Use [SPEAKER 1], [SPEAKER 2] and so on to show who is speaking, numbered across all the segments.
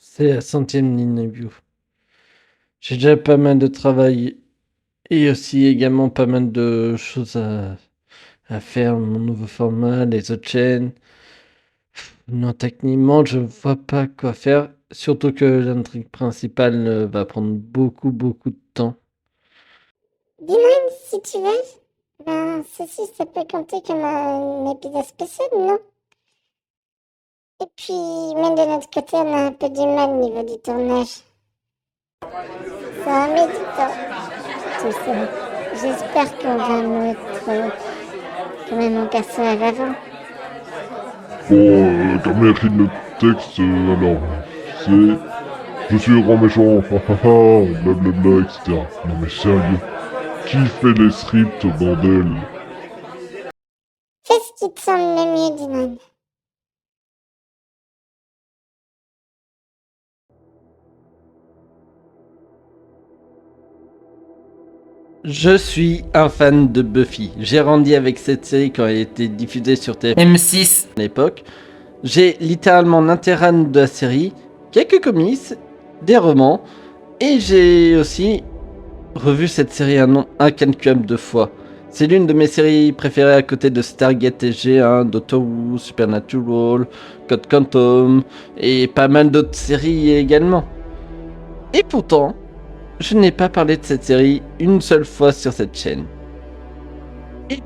[SPEAKER 1] C'est la centième interview. J'ai déjà pas mal de travail et aussi également pas mal de choses à faire, mon nouveau format, les autres chaînes. Non, techniquement, je vois pas quoi faire, surtout que l'intrigue principale va prendre beaucoup de temps.
[SPEAKER 2] Dis-moi si tu veux. Ceci, ça peut compter comme un épisode spécial, non? Et puis, même de notre côté, on a un peu du mal au niveau du tournage. Ça a mis du temps, tout ça. J'espère qu'on va mettre quand même mon perso à l'avant.
[SPEAKER 3] Bon, Carmen a écrit notre texte, alors, c'est... Je suis le grand méchant, blablabla, etc. Non mais sérieux, qui fait les scripts, bordel?
[SPEAKER 2] Fais ce qui te semble le mieux, Dylan.
[SPEAKER 1] Je suis un fan de Buffy. J'ai grandi avec cette série quand elle était diffusée sur TF6 à l'époque. J'ai littéralement l'intégrale de la série, quelques comics, des romans, et j'ai aussi revu cette série un nombre incalculable de fois. C'est l'une de mes séries préférées à côté de Stargate SG1, Doctor Who, Supernatural, Code Quantum, et pas mal d'autres séries également. Et pourtant, je n'ai pas parlé de cette série une seule fois sur cette chaîne. Et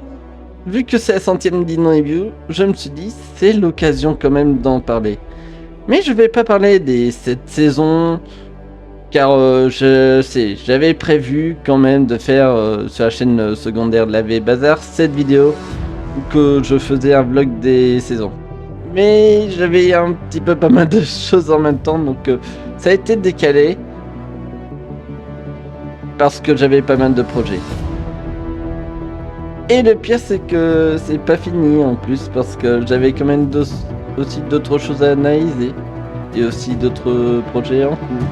[SPEAKER 1] vu que c'est la centième review, je me suis dit c'est l'occasion quand même d'en parler. Mais je vais pas parler des 7 saisons, car j'avais prévu quand même de faire sur la chaîne secondaire de la V Bazar cette vidéo où que je faisais un vlog des saisons. Mais j'avais un petit peu pas mal de choses en même temps, donc ça a été décalé parce que j'avais pas mal de projets. Et le pire c'est que c'est pas fini en plus parce que j'avais quand même aussi d'autres choses à analyser et aussi d'autres projets en cours.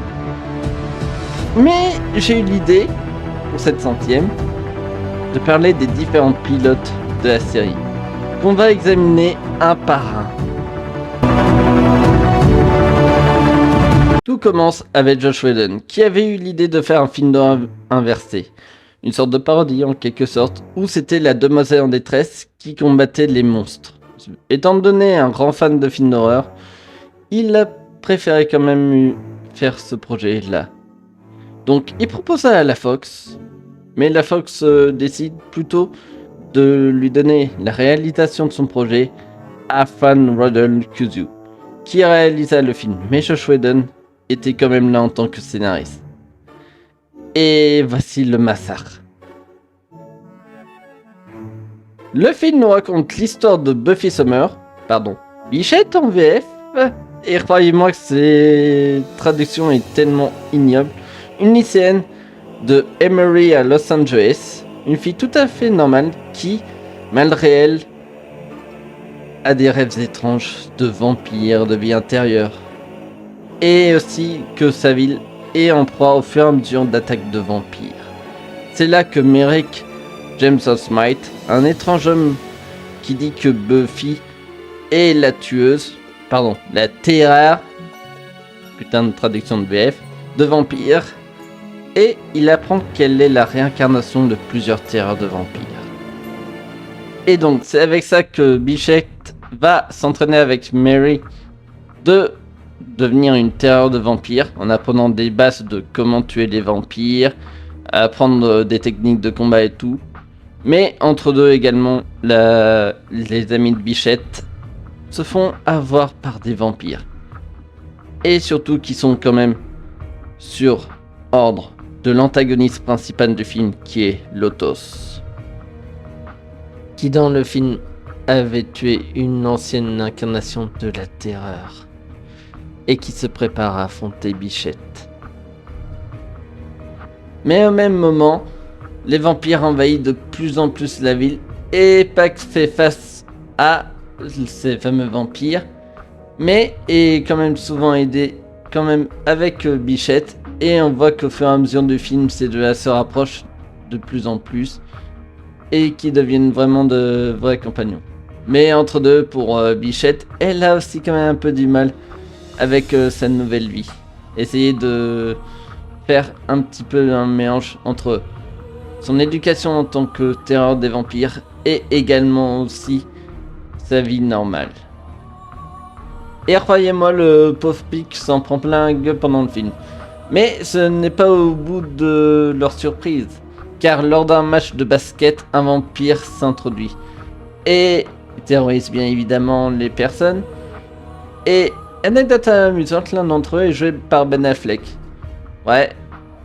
[SPEAKER 1] Mais j'ai eu l'idée, pour cette centième, de parler des différents pilotes de la série, qu'on va examiner un par un. Tout commence avec Joss Whedon, qui avait eu l'idée de faire un film d'horreur inversé. Une sorte de parodie en quelque sorte, où c'était la demoiselle en détresse qui combattait les monstres. Étant donné un grand fan de films d'horreur, il a préféré quand même faire ce projet-là. Donc il proposa à la Fox, mais la Fox décide plutôt de lui donner la réalisation de son projet à Fan Rodel Kuzu, qui réalisa le film. Mais Joss Whedon était quand même là en tant que scénariste. Et voici le massacre. Le film nous raconte l'histoire de Buffy Summer, Bichette en VF, et croyez-moi que cette traduction est tellement ignoble, une lycéenne de Emory à Los Angeles, une fille tout à fait normale qui, malgré elle, a des rêves étranges de vampires, de vie intérieure, et aussi que sa ville est en proie au fur et à mesure d'attaques de vampires. C'est là que Merrick James Smith, un étrange homme qui dit que Buffy est la la terreur, putain de traduction de VF, de vampires, et il apprend qu'elle est la réincarnation de plusieurs terreurs de vampires. Et donc c'est avec ça que Bichette va s'entraîner avec Mary de devenir une terreur de vampires en apprenant des bases de comment tuer les vampires, apprendre des techniques de combat et tout. Mais entre deux également, les amis de Bichette se font avoir par des vampires. Et surtout qui sont quand même sur ordre de l'antagoniste principal du film qui est Lotos. Qui dans le film avait tué une ancienne incarnation de la terreur. Et qui se prépare à affronter Bichette. Mais au même moment, les vampires envahissent de plus en plus la ville et Pax fait face à ces fameux vampires, mais est quand même souvent aidé quand même avec Bichette, et on voit qu'au fur et à mesure du film, ces deux-là se rapprochent de plus en plus et qui deviennent vraiment de vrais compagnons. Mais entre deux, pour Bichette, elle a aussi quand même un peu du mal avec sa nouvelle vie. Essayer de faire un petit peu un mélange entre son éducation en tant que terreur des vampires et également aussi sa vie normale. Et croyez-moi, le pauvre Pic s'en prend plein la gueule pendant le film. Mais ce n'est pas au bout de leur surprise, car lors d'un match de basket, un vampire s'introduit et terrorise bien évidemment les personnes. Et anecdote amusante, l'un d'entre eux est joué par Ben Affleck. Ouais,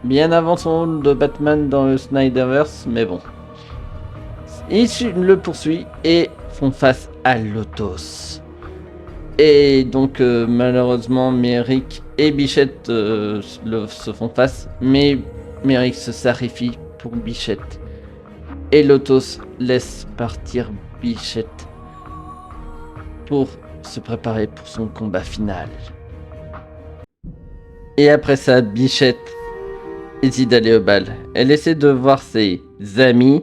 [SPEAKER 1] bien avant son rôle de Batman dans le Snyderverse, mais bon. Il le poursuit et font face à Lotos. Et donc malheureusement Merrick et Bichette se font face, mais Merrick se sacrifie pour Bichette. Et Lotos laisse partir Bichette pour se préparer pour son combat final. Et après ça, Bichette hésite d'aller au bal. Elle essaie de voir ses amis,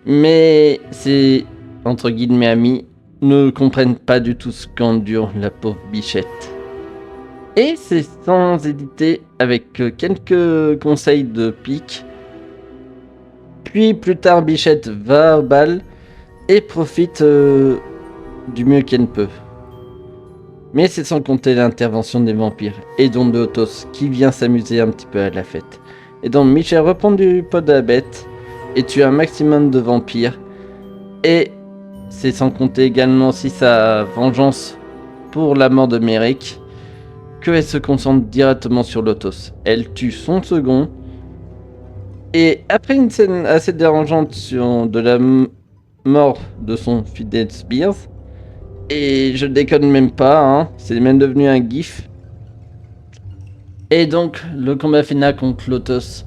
[SPEAKER 1] mais ses entre guillemets amis ne comprennent pas du tout ce qu'endure la pauvre Bichette. Et c'est sans hésiter avec quelques conseils de Pic. Puis plus tard, Bichette va au bal et profite du mieux qu'elle peut. Mais c'est sans compter l'intervention des vampires et donc de Lotos qui vient s'amuser un petit peu à la fête. Et donc Michel reprend du pot de la bête et tue un maximum de vampires. Et c'est sans compter également aussi sa vengeance pour la mort de Merrick qu'elle se concentre directement sur Lotos. Elle tue son second. Et après une scène assez dérangeante de la mort de son fidèle Spears, et je déconne même pas, hein, c'est même devenu un gif. Et donc le combat final contre Lotos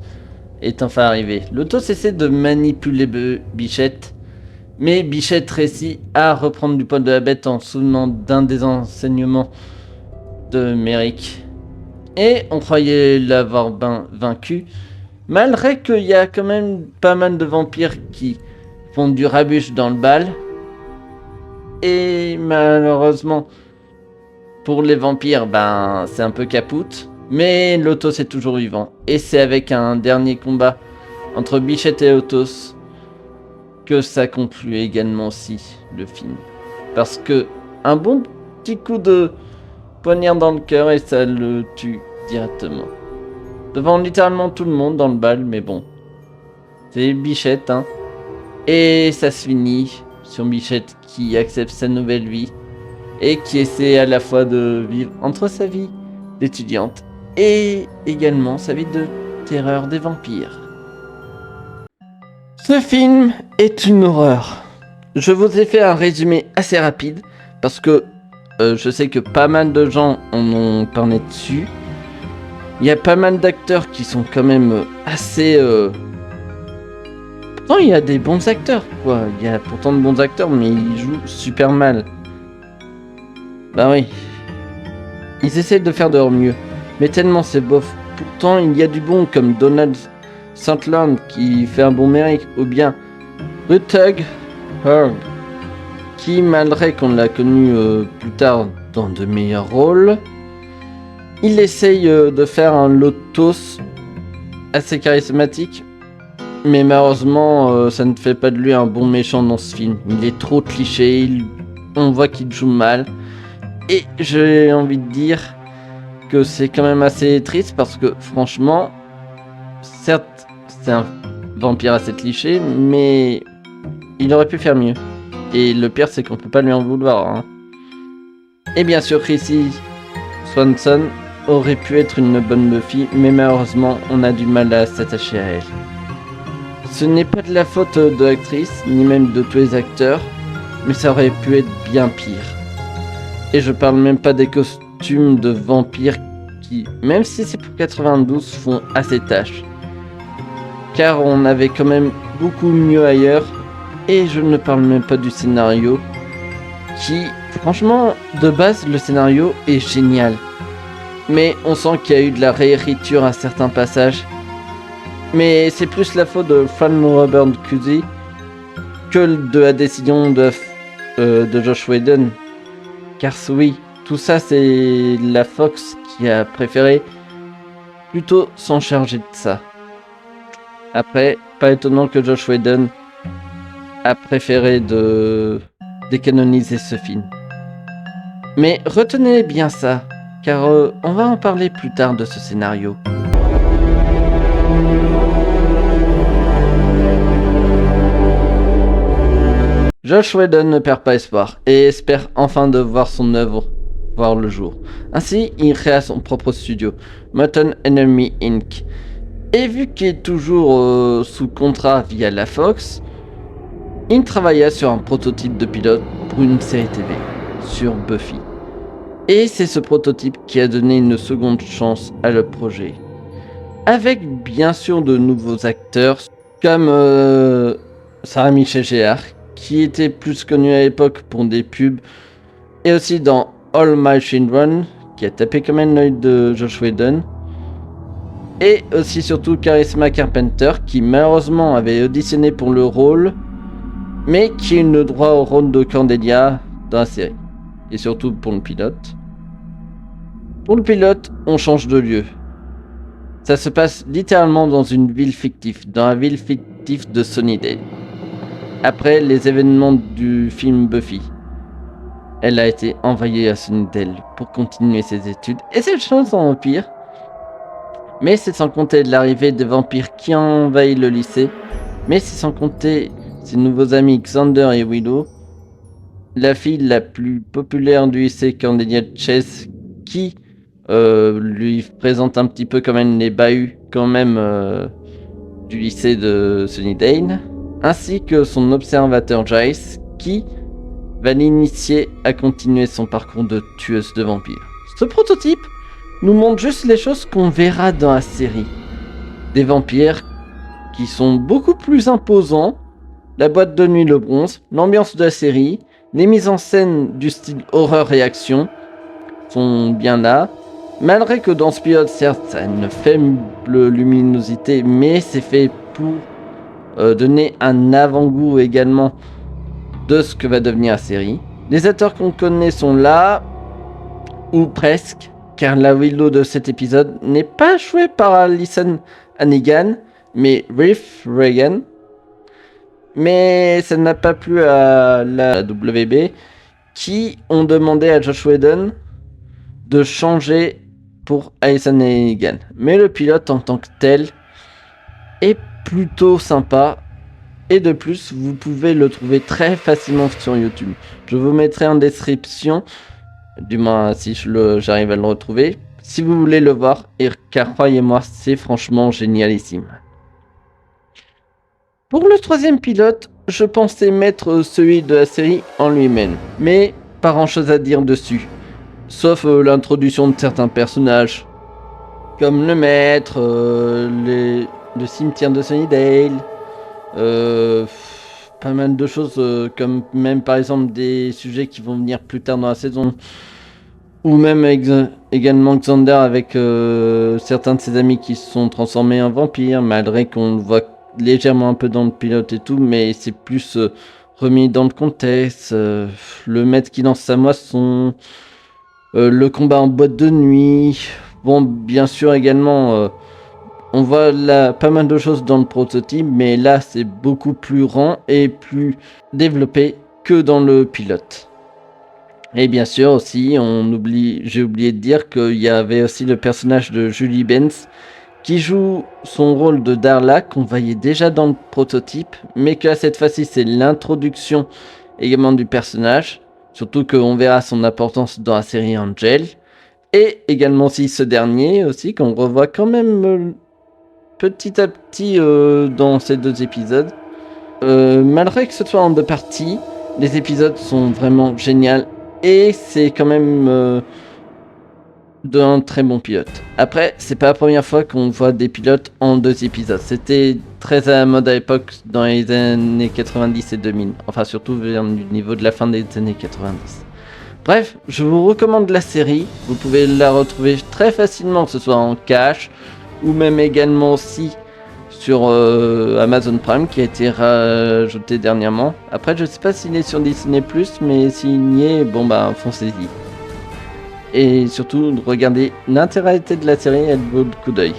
[SPEAKER 1] est enfin arrivé. Lotos essaie de manipuler Bichette, mais Bichette réussit à reprendre du poil de la bête en se souvenant d'un des enseignements de Merrick. Et on croyait l'avoir vaincu, malgré qu'il y a quand même pas mal de vampires qui font du rabuche dans le bal. Et malheureusement, pour les vampires, c'est un peu capoute. Mais Lotos est toujours vivant. Et c'est avec un dernier combat entre Bichette et Lotos que ça conclut également aussi le film. Parce que un bon petit coup de poignard dans le cœur et ça le tue directement. Devant littéralement tout le monde dans le bal, mais bon. C'est Bichette, hein. Et ça se finit sur Bichette qui accepte sa nouvelle vie et qui essaie à la fois de vivre entre sa vie d'étudiante et également sa vie de terreur des vampires. Ce film est une horreur. Je vous ai fait un résumé assez rapide parce que je sais que pas mal de gens en ont parlé dessus. Il y a pas mal d'acteurs qui sont quand même assez... Pourtant il y a des bons acteurs, quoi. Il y a pourtant de bons acteurs, mais ils jouent super mal. Bah oui. Ils essaient de faire de leur mieux. Mais tellement c'est bof. Pourtant il y a du bon comme Donald Sutherland qui fait un bon Merrick, ou bien Rutger Hauer qui, malgré qu'on l'a connu plus tard dans de meilleurs rôles, il essaye de faire un Lotos assez charismatique, mais malheureusement ça ne fait pas de lui un bon méchant dans ce film. Il est trop cliché, on voit qu'il joue mal, et j'ai envie de dire que c'est quand même assez triste parce que franchement, certes c'est un vampire assez cliché, mais il aurait pu faire mieux. Et le pire c'est qu'on peut pas lui en vouloir, hein. Et bien sûr Chrissy Swanson aurait pu être une bonne Buffy, mais malheureusement on a du mal à s'attacher à elle. Ce n'est pas de la faute de l'actrice, ni même de tous les acteurs, mais ça aurait pu être bien pire. Et je parle même pas des costumes de vampires qui, même si c'est pour 92, font assez tâche. Car on avait quand même beaucoup mieux ailleurs, et je ne parle même pas du scénario, qui, franchement, de base, le scénario est génial. Mais on sent qu'il y a eu de la réécriture à certains passages. Mais c'est plus la faute de Frank Robert Cusey que de la décision de Josh Whedon. Car oui, tout ça, c'est la Fox qui a préféré plutôt s'en charger de ça. Après, pas étonnant que Joss Whedon a préféré décanoniser ce film. Mais retenez bien ça, car on va en parler plus tard de ce scénario. Joss Whedon ne perd pas espoir et espère enfin de voir son œuvre voir le jour. Ainsi, il créa son propre studio, Mutant Enemy Inc. Et vu qu'il est toujours sous contrat via la Fox, il travailla sur un prototype de pilote pour une série TV, sur Buffy. Et c'est ce prototype qui a donné une seconde chance à le projet. Avec bien sûr de nouveaux acteurs, comme Sarah Michelle Gellar, qui était plus connue à l'époque pour des pubs, et aussi dans All My Children, qui a tapé comme un œil de Joss Whedon, et aussi surtout Charisma Carpenter, qui malheureusement avait auditionné pour le rôle, mais qui a eu le droit au rôle de Cordelia dans la série, et surtout pour le pilote. Pour le pilote, on change de lieu. Ça se passe littéralement dans une ville fictive, dans la ville fictive de Sunnydale. Après les événements du film Buffy, elle a été envoyée à Sunnydale pour continuer ses études et ses chances en vampire. Mais c'est sans compter l'arrivée des vampires qui envahissent le lycée. Mais c'est sans compter ses nouveaux amis Xander et Willow, la fille la plus populaire du lycée, Cordelia Chase, qui lui présente un petit peu quand même les bahuts quand même du lycée de Sunnydale, ainsi que son observateur Jace, qui va l'initier à continuer son parcours de tueuse de vampires. Ce prototype nous montre juste les choses qu'on verra dans la série. Des vampires qui sont beaucoup plus imposants, la boîte de nuit, le bronze, l'ambiance de la série, les mises en scène du style horreur et action sont bien là. Malgré que dans ce pilote, certes, ça a une faible luminosité, mais c'est fait pour donner un avant-goût également de ce que va devenir la série. Les acteurs qu'on connaît sont là, ou presque, car la Willow de cet épisode n'est pas jouée par Alyson Hannigan, mais Riff Regan. Mais ça n'a pas plu à la WB, qui ont demandé à Joss Whedon de changer pour Alyson Hannigan. Mais le pilote en tant que tel est plutôt sympa. Et de plus, vous pouvez le trouver très facilement sur YouTube. Je vous mettrai en description, du moins si j'arrive à le retrouver, si vous voulez le voir, car croyez-moi, c'est franchement génialissime. Pour le troisième pilote, je pensais mettre celui de la série en lui-même, mais pas grand chose à dire dessus, sauf l'introduction de certains personnages, comme le maître, le cimetière de Sunnydale, pas mal de choses comme même par exemple des sujets qui vont venir plus tard dans la saison, ou même également Xander avec certains de ses amis qui se sont transformés en vampires, malgré qu'on le voit légèrement un peu dans le pilote et tout, mais c'est plus remis dans le contexte, le maître qui lance sa moisson, le combat en boîte de nuit, bon bien sûr également on voit là pas mal de choses dans le prototype, mais là c'est beaucoup plus rond et plus développé que dans le pilote. Et bien sûr aussi, j'ai oublié de dire qu'il y avait aussi le personnage de Julie Benz qui joue son rôle de Darla qu'on voyait déjà dans le prototype, mais que cette fois-ci c'est l'introduction également du personnage, surtout qu'on verra son importance dans la série Angel, et également aussi ce dernier aussi qu'on revoit quand même petit à petit dans ces deux épisodes. Malgré que ce soit en deux parties, les épisodes sont vraiment géniaux et c'est quand même d'un très bon pilote. Après, c'est pas la première fois qu'on voit des pilotes en deux épisodes. C'était très à la mode à l'époque dans les années 90 et 2000. Enfin, surtout vers le niveau de la fin des années 90. Bref, je vous recommande la série. Vous pouvez la retrouver très facilement, que ce soit en cash ou même également aussi sur Amazon Prime qui a été rajouté dernièrement. Après, je sais pas s'il est sur Disney+, mais s'il y est, bon bah foncez-y. et surtout regardez l'intégralité de la série, elle vaut le coup d'œil.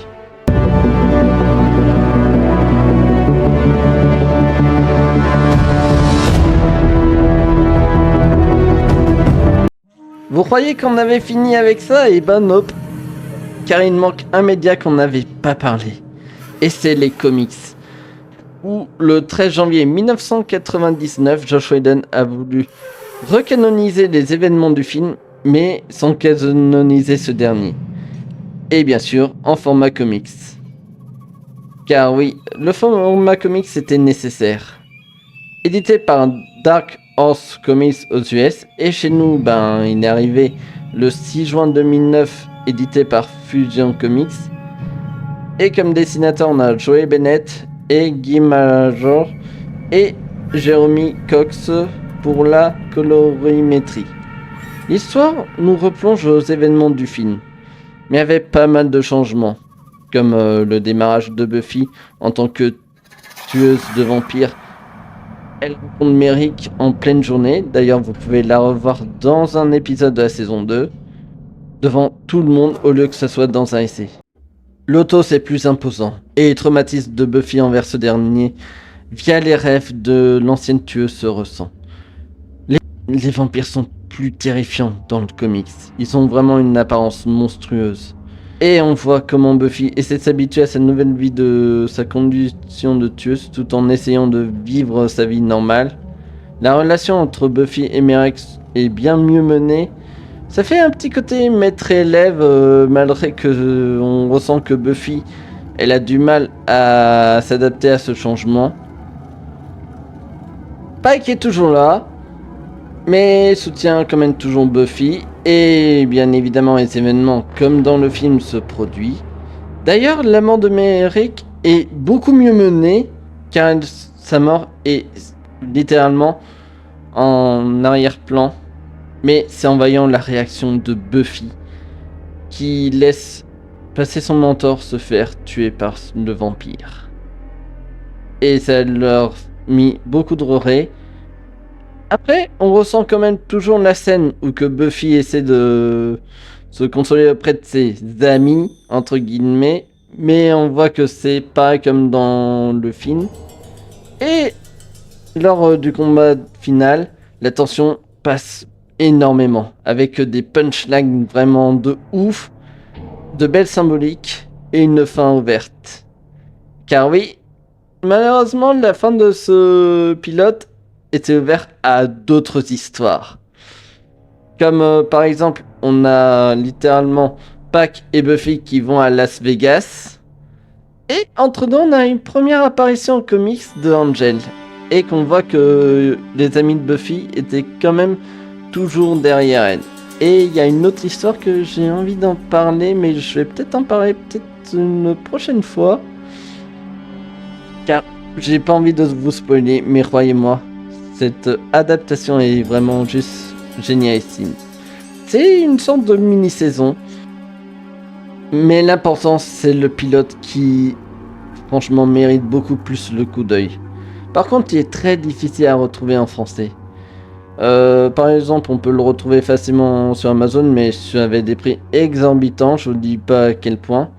[SPEAKER 1] Vous croyez qu'on avait fini avec ça? Eh ben nope. Car il manque un média qu'on n'avait pas parlé. Et c'est les comics. Où le 13 janvier 1999, Joss Whedon a voulu recanoniser les événements du film, mais sans canoniser ce dernier. Et bien sûr, en format comics. Car oui, le format comics était nécessaire. Édité par Dark Horse Comics aux US, et chez nous, il est arrivé le 6 juin 2009, édité par Fusion Comics. Et comme dessinateur, on a Joey Bennett et Guy Major et Jeremy Cox pour la colorimétrie. L'histoire nous replonge aux événements du film, mais avec pas mal de changements, comme le démarrage de Buffy en tant que tueuse de vampires. Elle rencontre Merrick en pleine journée, d'ailleurs vous pouvez la revoir dans un épisode de la saison 2, devant tout le monde au lieu que ce soit dans un essai. L'autos est plus imposant, et les traumatismes de Buffy envers ce dernier, via les rêves de l'ancienne tueuse se ressent. Les vampires sont plus terrifiants dans le comics, ils ont vraiment une apparence monstrueuse. Et on voit comment Buffy essaie de s'habituer à sa nouvelle vie de sa condition de tueuse tout en essayant de vivre sa vie normale. La relation entre Buffy et Merrick est bien mieux menée. Ça fait un petit côté maître-élève malgré que on ressent que Buffy elle a du mal à s'adapter à ce changement. Pike est toujours là, mais soutient quand même toujours Buffy. Et bien évidemment les événements comme dans le film se produisent. D'ailleurs la mort de Merrick est beaucoup mieux menée car sa mort est littéralement en arrière-plan. Mais c'est en voyant la réaction de Buffy qui laisse passer son mentor se faire tuer par le vampire. Et ça leur mis beaucoup de regrets. Après, on ressent quand même toujours la scène où que Buffy essaie de se consoler auprès de ses amis, entre guillemets, mais on voit que c'est pas comme dans le film. Et lors du combat final, la tension passe énormément, avec des punchlines vraiment de ouf, de belles symboliques et une fin ouverte. Car oui, malheureusement, la fin de ce pilote était ouverte à d'autres histoires. Comme par exemple, on a littéralement Pac et Buffy qui vont à Las Vegas. Et entre deux, on a une première apparition en comics de Angel. Et qu'on voit que les amis de Buffy étaient quand même toujours derrière elle. Et il y a une autre histoire que j'ai envie d'en parler, mais je vais peut-être en parler une prochaine fois. Car j'ai pas envie de vous spoiler, mais croyez-moi, cette adaptation est vraiment juste génialissime. C'est une sorte de mini-saison. Mais l'important, c'est le pilote qui, franchement, mérite beaucoup plus le coup d'œil. Par contre, il est très difficile à retrouver en français. Par exemple, on peut le retrouver facilement sur Amazon, mais avec des prix exorbitants, je vous dis pas à quel point.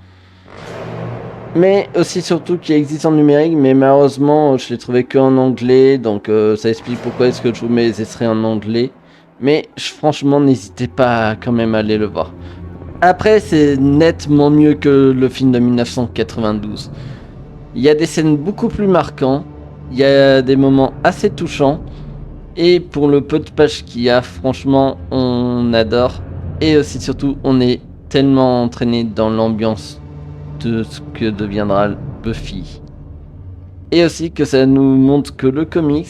[SPEAKER 1] Mais aussi surtout qu'il existe en numérique, mais malheureusement je l'ai trouvé que en anglais, donc ça explique pourquoi est-ce que je vous mets les extraits en anglais. Mais franchement, n'hésitez pas à quand même aller le voir. Après, c'est nettement mieux que le film de 1992. Il y a des scènes beaucoup plus marquantes, il y a des moments assez touchants. Et pour le peu de pages qu'il y a, franchement, on adore. Et aussi surtout, on est tellement entraîné dans l'ambiance de ce que deviendra Buffy. Et aussi que ça nous montre que le comics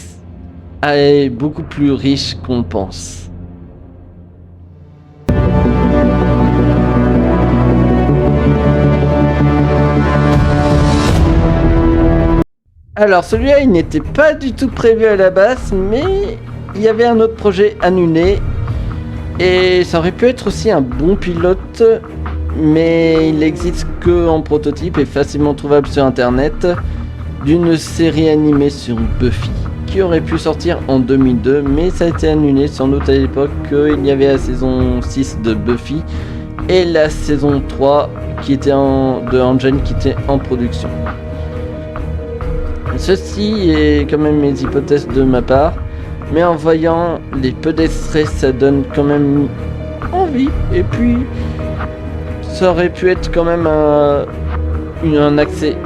[SPEAKER 1] est beaucoup plus riche qu'on le pense. Alors celui-là il n'était pas du tout prévu à la base, mais il y avait un autre projet annulé. Et ça aurait pu être aussi un bon pilote, mais il n'existe que en prototype et facilement trouvable sur internet, d'une série animée sur Buffy, qui aurait pu sortir en 2002, mais ça a été annulé, sans doute à l'époque qu'il y avait la saison 6 de Buffy et la saison 3 qui était de Angel qui était en production. Ceci est quand même mes hypothèses de ma part, mais en voyant les peu d'extraits, ça donne quand même envie. Et puis, ça aurait pu être quand même un accès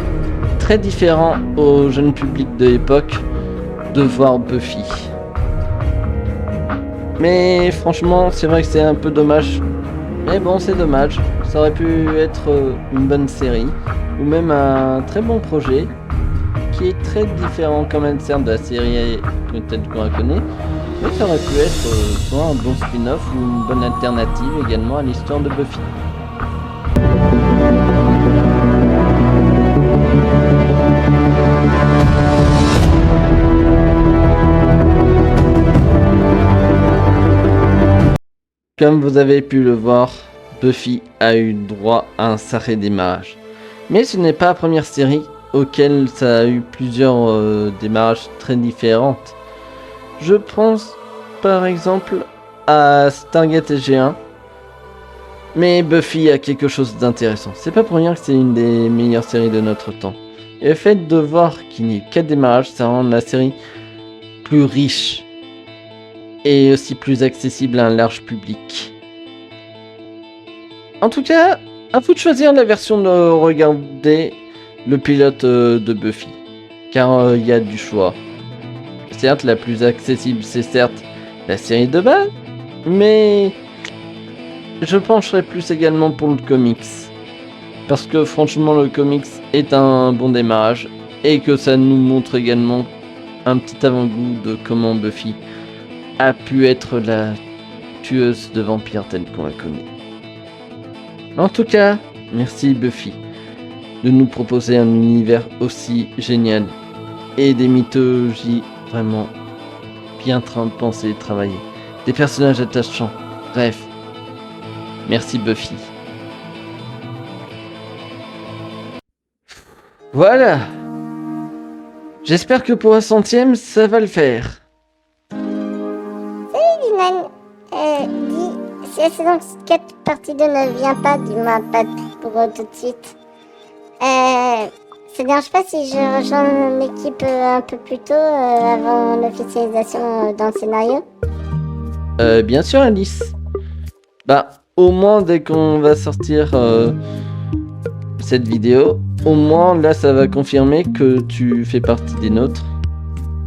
[SPEAKER 1] très différent au jeune public de l'époque de voir Buffy. Mais franchement, c'est vrai que c'est un peu dommage. Mais bon, c'est dommage. Ça aurait pu être une bonne série, ou même un très bon projet, qui est très différent quand même de la série peut-être qu'on la connaît. Mais ça aurait pu être soit un bon spin-off ou une bonne alternative également à l'histoire de Buffy. Comme vous avez pu le voir, Buffy a eu droit à un sacré démarrage. Mais ce n'est pas la première série auquel ça a eu plusieurs démarrages très différentes. Je pense par exemple à Stargate SG-1, mais Buffy a quelque chose d'intéressant. C'est pas pour rien que c'est une des meilleures séries de notre temps. Et le fait de voir qu'il n'y ait 4 démarrages, ça rend la série plus riche et aussi plus accessible à un large public. En tout cas, à vous de choisir la version de regarder le pilote de Buffy, car il y a du choix. Certes, la plus accessible, c'est certes la série de base, mais je pencherai plus également pour le comics, parce que franchement, le comics est un bon démarrage, et que ça nous montre également un petit avant-goût de comment Buffy a pu être la tueuse de vampires telle qu'on la connaît. En tout cas, merci Buffy de nous proposer un univers aussi génial et des mythologies vraiment bien pensées et travaillées. Des personnages attachants. Bref, merci Buffy. Voilà. J'espère que pour la 100e, ça va le faire.
[SPEAKER 2] Dylan, dis, si la saison 4 partie 2 ne vient pas, du moins pas pour tout de suite, ça ne dérange pas si je rejoins l'équipe un peu plus tôt, avant l'officialisation dans le scénario?
[SPEAKER 1] Bien sûr Alice. Bah, au moins dès qu'on va sortir cette vidéo, au moins là ça va confirmer que tu fais partie des nôtres.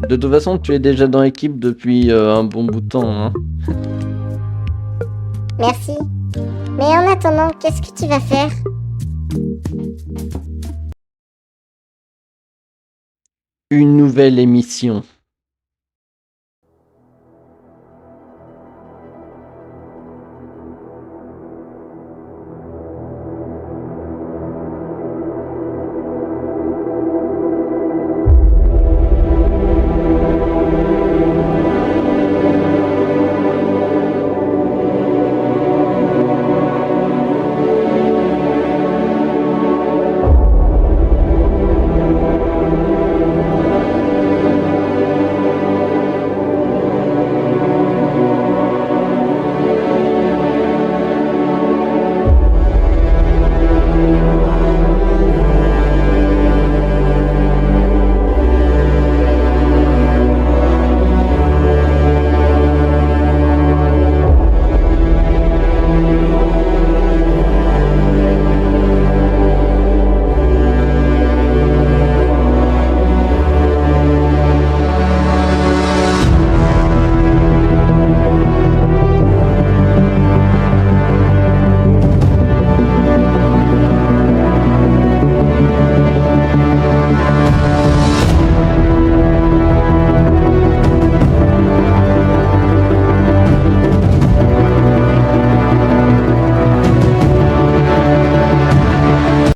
[SPEAKER 1] De toute façon, tu es déjà dans l'équipe depuis un bon bout de temps, hein.
[SPEAKER 2] Merci. Mais en attendant, qu'est-ce que tu vas faire?
[SPEAKER 1] Une nouvelle émission.